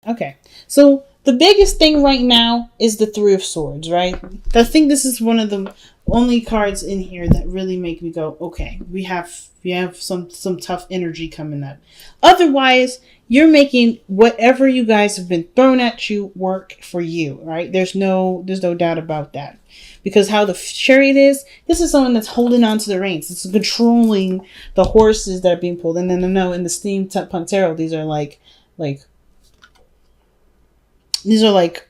Okay. So the biggest thing right now is the Three of Swords, right? I think this is one of the only cards in here that really make me go, okay, we have some tough energy coming up. Otherwise, you're making whatever you guys have been thrown at you work for you, right? There's no doubt about that. Because how the chariot is, this is someone that's holding on to the reins. It's controlling the horses that are being pulled. And then no, in the steampunk tarot, like these are like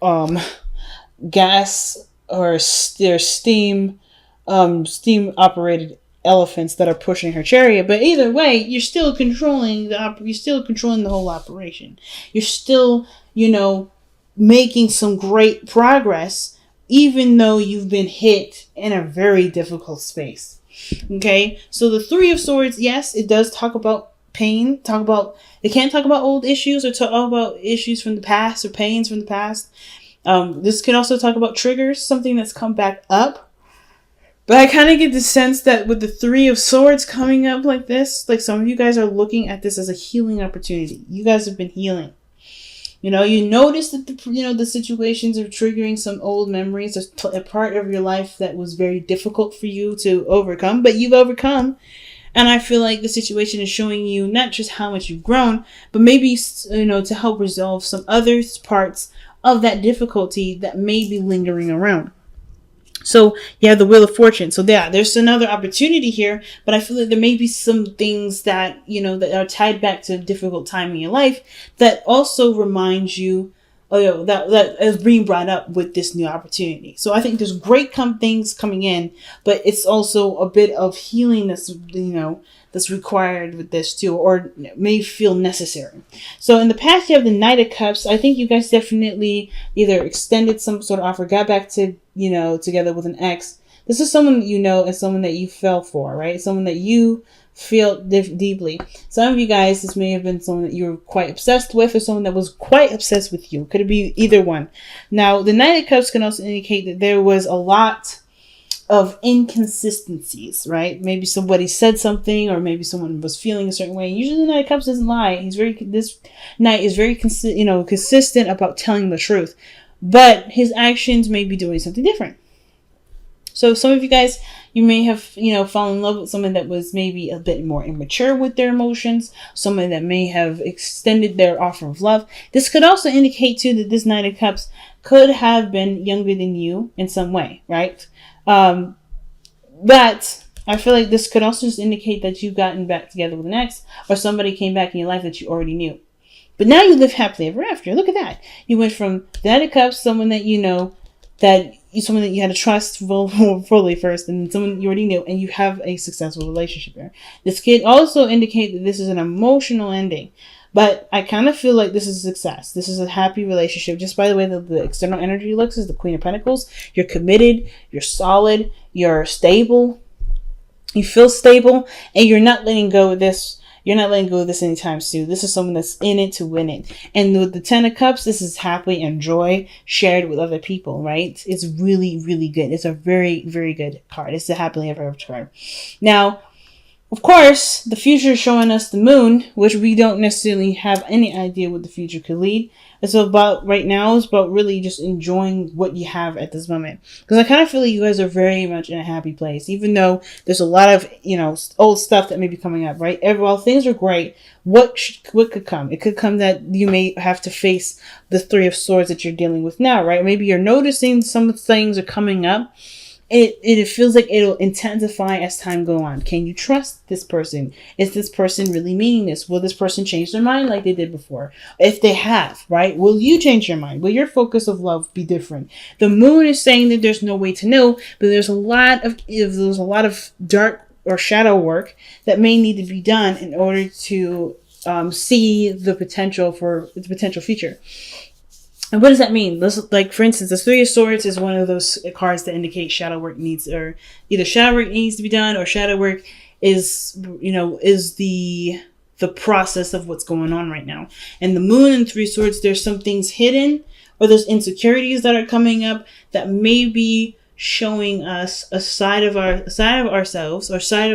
gas or they're steam operated elephants that are pushing her chariot. But either way, you're still controlling the whole operation. You're still, making some great progress, even though you've been hit in a very difficult space. Okay, so the Three of Swords, yes, it does talk about pain. It can't talk about old issues or talk about issues from the past or pains from the past. This can also talk about triggers, something that's come back up. But I kind of get the sense that with the Three of Swords coming up like this, like some of you guys are looking at this as a healing opportunity. You guys have been healing. You notice that the situations are triggering some old memories. There's a part of your life that was very difficult for you to overcome, but you've overcome. And I feel like the situation is showing you not just how much you've grown, but maybe, to help resolve some other parts of that difficulty that may be lingering around. So you have the Wheel of Fortune. So there's another opportunity here, but I feel like there may be some things that, that are tied back to a difficult time in your life that also reminds you, that is being brought up with this new opportunity. So I think there's great things coming in, but it's also a bit of healing that's required with this too, or may feel necessary. So in the past, you have the Knight of Cups. I think you guys definitely either extended some sort of offer, got back to, together with an ex. This is someone that you know and someone that you fell for, right? Someone that you feel deeply. Some of you guys, this may have been someone that you were quite obsessed with, or someone that was quite obsessed with you. Could it be either one? Now, the Knight of Cups can also indicate that there was a lot of inconsistencies, right? Maybe somebody said something, or maybe someone was feeling a certain way. Usually, the Knight of Cups doesn't lie. This knight is very consistent about telling the truth, but his actions may be doing something different. So some of you guys, you may have, fallen in love with someone that was maybe a bit more immature with their emotions, someone that may have extended their offer of love. This could also indicate too that this Knight of Cups could have been younger than you in some way, right? But I feel like this could also just indicate that you've gotten back together with an ex, or somebody came back in your life that you already knew. But now you live happily ever after. Look at that. You went from the Knight of Cups, someone that someone that you had to trust fully first, and someone you already knew, and you have a successful relationship there. This could also indicate that this is an emotional ending, but I kind of feel like this is a success. This is a happy relationship. Just by the way the external energy looks is the Queen of Pentacles. You're committed, you're solid, you're stable, you feel stable, and you're not letting go of this. You're not letting go of this anytime soon. This is someone that's in it to win it. And with the Ten of Cups, this is happily and joy shared with other people, right? It's really, really good. It's a very, very good card. It's a happily ever after card. Now, of course, the future is showing us the moon, which we don't necessarily have any idea what the future could lead. It's about right now, it's about really just enjoying what you have at this moment. Because I kind of feel like you guys are very much in a happy place, even though there's a lot of, old stuff that may be coming up, right? While things are great, what could come? It could come that you may have to face the Three of Swords that you're dealing with now, right? Maybe you're noticing some things are coming up. It feels like it'll intensify as time go on. Can you trust this person? Is this person really meaning this? Will this person change their mind like they did before? If they have, right? Will you change your mind? Will your focus of love be different? The moon is saying that there's no way to know, but there's a lot of dark or shadow work that may need to be done in order to see the potential for the potential future. And what does that mean? Like, for instance, the Three of Swords is one of those cards that indicate shadow work needs, or either shadow work needs to be done, or shadow work is the process of what's going on right now. And the moon and Three Swords, there's some things hidden, or there's insecurities that are coming up that may be showing us a side of ourselves, or side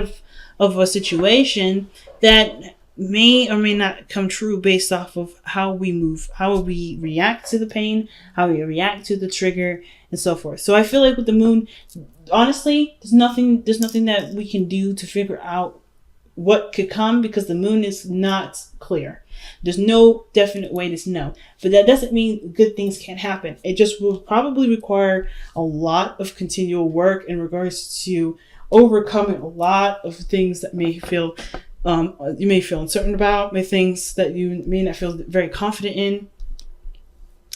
of a situation that may or may not come true based off of how we move, how we react to the pain, how we react to the trigger, and so forth. So I feel like with the moon, honestly, there's nothing that we can do to figure out what could come, because the moon is not clear. There's no definite way to know. But that doesn't mean good things can't happen. It just will probably require a lot of continual work in regards to overcoming a lot of things that may feel you may feel uncertain about, things that you may not feel very confident in,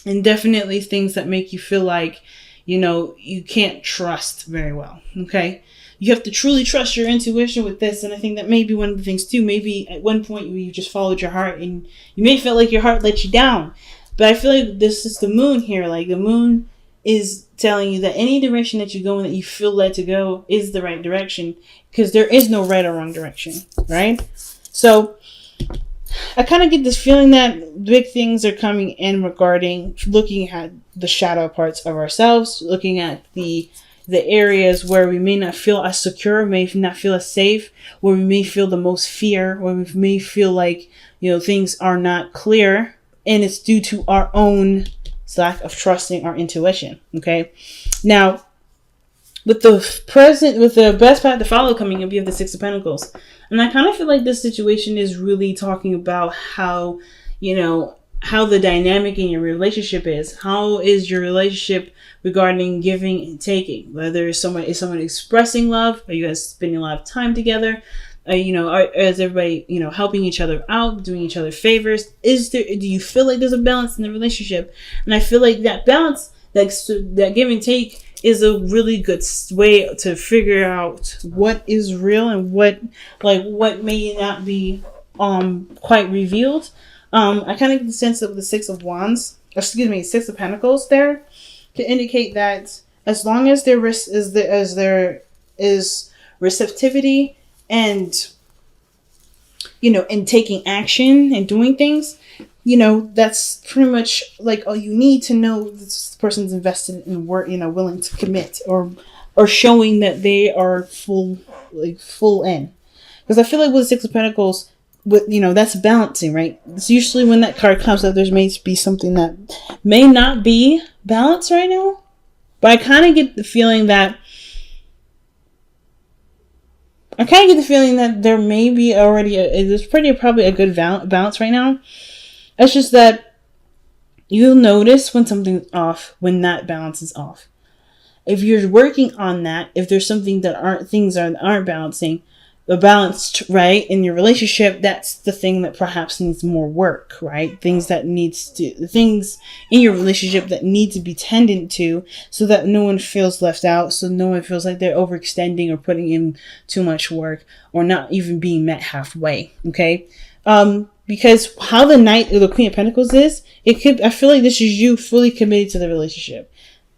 and definitely things that make you feel like, you can't trust very well. Okay. You have to truly trust your intuition with this. And I think that may be one of the things too. Maybe at one point you just followed your heart and you may feel like your heart let you down. But I feel like this is the moon here. Like the moon is telling you that any direction that you go in that you feel led to go is the right direction, because there is no right or wrong direction, right? So I kind of get this feeling that big things are coming in regarding looking at the shadow parts of ourselves, looking at the areas where we may not feel as secure, may not feel as safe, where we may feel the most fear, where we may feel like, things are not clear, and it's due to our own lack of trusting our intuition. Okay. Now, with the best path to follow coming up, you have the Six of Pentacles. And I kind of feel like this situation is really talking about how, how the dynamic in your relationship is. How is your relationship regarding giving and taking? Whether is someone expressing love? Are you guys spending a lot of time together? Is everybody, helping each other out, doing each other favors? Do you feel like there's a balance in the relationship? And I feel like that balance, that give and take, is a really good way to figure out what is real and what may not be quite revealed. I kind of get the sense that with the Six of Pentacles there, to indicate that as long as there is receptivity and and taking action and doing things, that's pretty much like all you need to know this person's invested in work, willing to commit, or showing that they are full in. Because I feel like with the Six of Pentacles, that's balancing, right? It's usually when that card comes up, there's may be something that may not be balanced right now. But I kind of get the feeling that there may be already there's probably a good balance right now. It's just that you'll notice when something's off, when that balance is off. If you're working on that, if there's something that aren't balancing, balanced right in your relationship, that's the thing that perhaps needs more work, right? Things in your relationship that need to be tended to, so that no one feels left out, so no one feels like they're overextending or putting in too much work, or not even being met halfway. Okay. Because how the Knight or the Queen of Pentacles is, I feel like this is you fully committed to the relationship.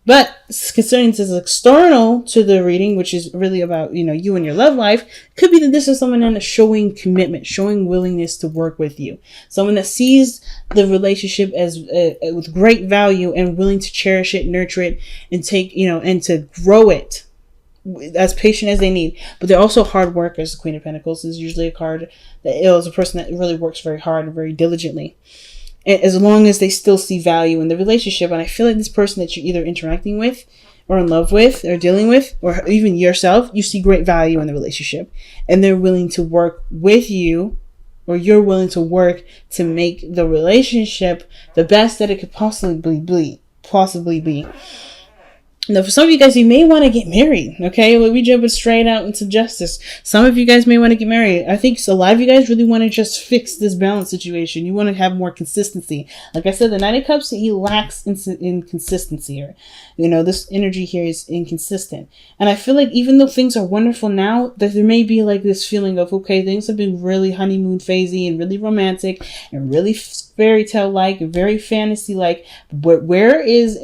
But concerning this external to the reading, which is really about, you and your love life, could be that this is someone that's showing commitment, showing willingness to work with you. Someone that sees the relationship as with great value and willing to cherish it, nurture it, and take, and to grow it as patient as they need. But they're also hard workers. The Queen of Pentacles is usually a card that is a person that really works very hard and very diligently. As long as they still see value in the relationship. And I feel like this person that you're either interacting with, or in love with, or dealing with, or even yourself, you see great value in the relationship, and they're willing to work with you, or you're willing to work to make the relationship the best that it could possibly be. Now, for some of you guys, you may want to get married, okay? We jumping straight out into justice. Some of you guys may want to get married. I think a lot of you guys really want to just fix this balance situation. You want to have more consistency. Like I said, the Knight of Cups, he lacks in consistency here. This energy here is inconsistent. And I feel like even though things are wonderful now, that there may be like this feeling of, okay, things have been really honeymoon phasey and really romantic and really fairy tale like, very fantasy like, but where is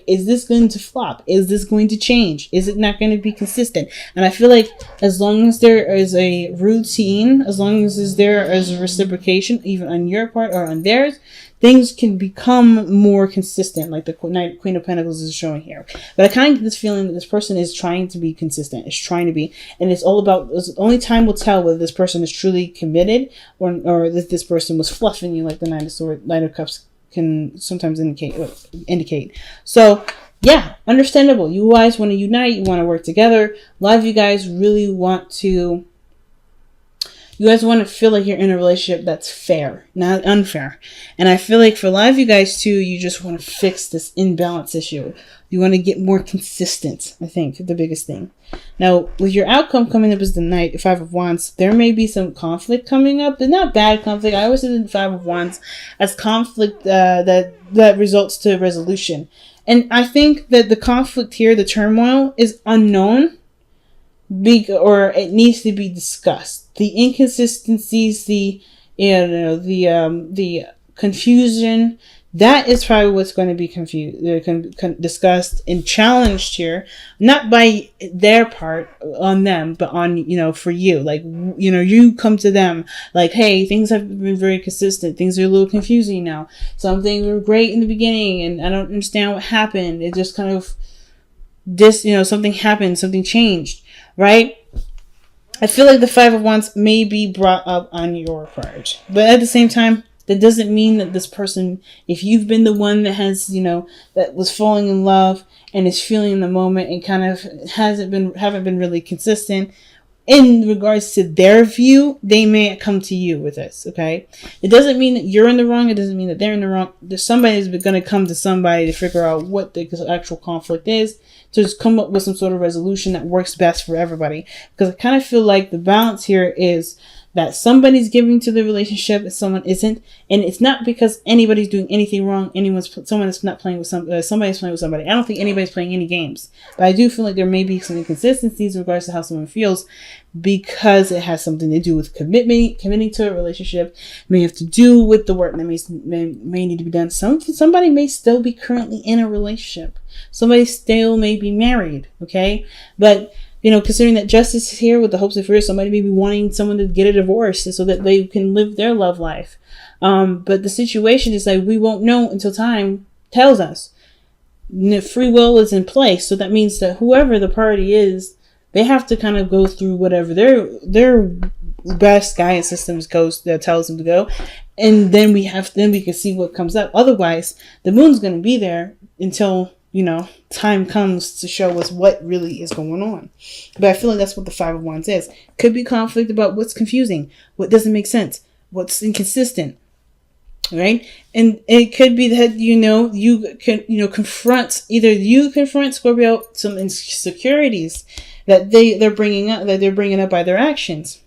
this going to flop? Is this going to change? Is it not going to be consistent? And I feel like as long as there is a routine, as long as there is a reciprocation, even on your part or on theirs, things can become more consistent, like the Queen of Pentacles is showing here. But I kind of get this feeling that this person is trying to be consistent. It's trying to be, and it's all about, only time will tell whether this person is truly committed or that this person was fluffing you, like the Knight of Cups can sometimes indicate. So yeah, understandable. You guys want to unite. You want to work together. A lot of you guys really want to. You guys want to feel like you're in a relationship that's fair, not unfair. And I feel like for a lot of you guys too, you just want to fix this imbalance issue. You want to get more consistent, I think, the biggest thing. Now, with your outcome coming up as the Knight, 5 of Wands, there may be some conflict coming up, but not bad conflict. I always see the 5 of Wands as conflict that results to resolution. And I think that the conflict here, the turmoil, is unknown, or it needs to be discussed. The inconsistencies, the confusion, that is probably what's going to be discussed and challenged here, not by their part on them, but on, for you. Like, you come to them like, hey, things have been very consistent. Things are a little confusing now. Some things were great in the beginning and I don't understand what happened. It just kind of, something happened, something changed, right? I feel like the 5 of Wands may be brought up on your part. But at the same time, that doesn't mean that this person, if you've been the one that has, that was falling in love and is feeling the moment and kind of haven't been really consistent in regards to their view, they may come to you with this, okay? It doesn't mean that you're in the wrong. It doesn't mean that they're in the wrong. Somebody's going to come to somebody to figure out what the actual conflict is, to just come up with some sort of resolution that works best for everybody. Because I kind of feel like the balance here is that somebody's giving to the relationship and someone isn't. And it's not because anybody's doing anything wrong. Someone is not playing with somebody's playing with somebody. I don't think anybody's playing any games. But I do feel like there may be some inconsistencies in regards to how someone feels, because it has something to do with committing to a relationship. It may have to do with the work that may need to be done. Somebody may still be currently in a relationship. Somebody still may be married, okay? But considering that justice is here with the hopes of fear, somebody may be wanting someone to get a divorce so that they can live their love life. But the situation is like, we won't know until time tells us. Free will is in place. So that means that whoever the party is, they have to kind of go through whatever their best guidance systems tells them to go. And then we can see what comes up. Otherwise, the moon's going to be there until time comes to show us what really is going on. But I feel like that's what the 5 of Wands is. Could be conflict about what's confusing, what doesn't make sense, what's inconsistent, right? And it could be that, you can, confront Scorpio some insecurities that they're bringing up by their actions,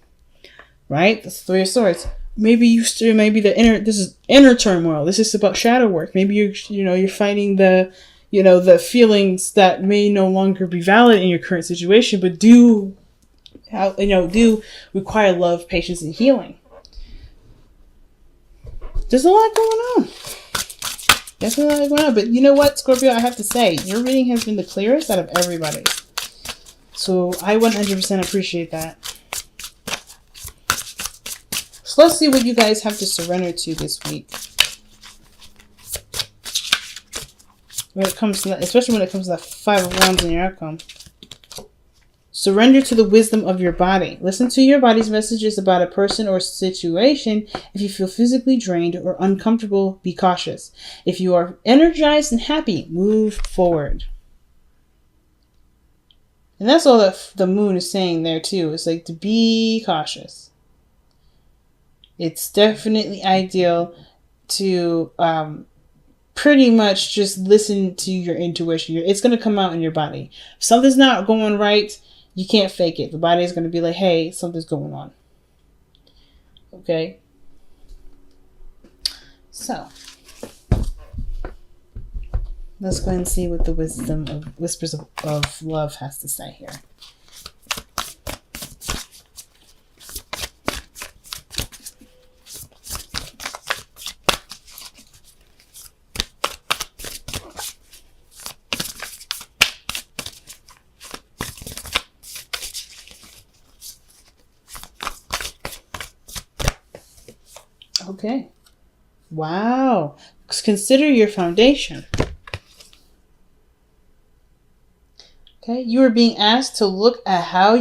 right? That's the 3 of Swords. Maybe this is inner turmoil. This is about shadow work. Maybe you're fighting the feelings that may no longer be valid in your current situation, but do require love, patience, and healing. There's a lot going on. But you know what, Scorpio? I have to say, your reading has been the clearest out of everybody. So I 100% appreciate that. So let's see what you guys have to surrender to this week. Especially when it comes to the 5 of Wands in your outcome. Surrender to the wisdom of your body. Listen to your body's messages about a person or situation. If you feel physically drained or uncomfortable, be cautious. If you are energized and happy, move forward. And that's all that the moon is saying there too. It's like to be cautious. It's definitely ideal to pretty much just listen to your intuition. It's going to come out in your body. If something's not going right, you can't fake it. The body is going to be like, hey, something's going on. Okay? So, let's go ahead and see what the wisdom of Whispers of Love has to say here. Okay. Wow. consider your foundation. Okay, you are being asked to look at how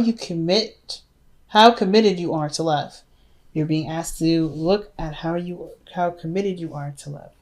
committed you are to love. You're being asked to look at how committed you are to love.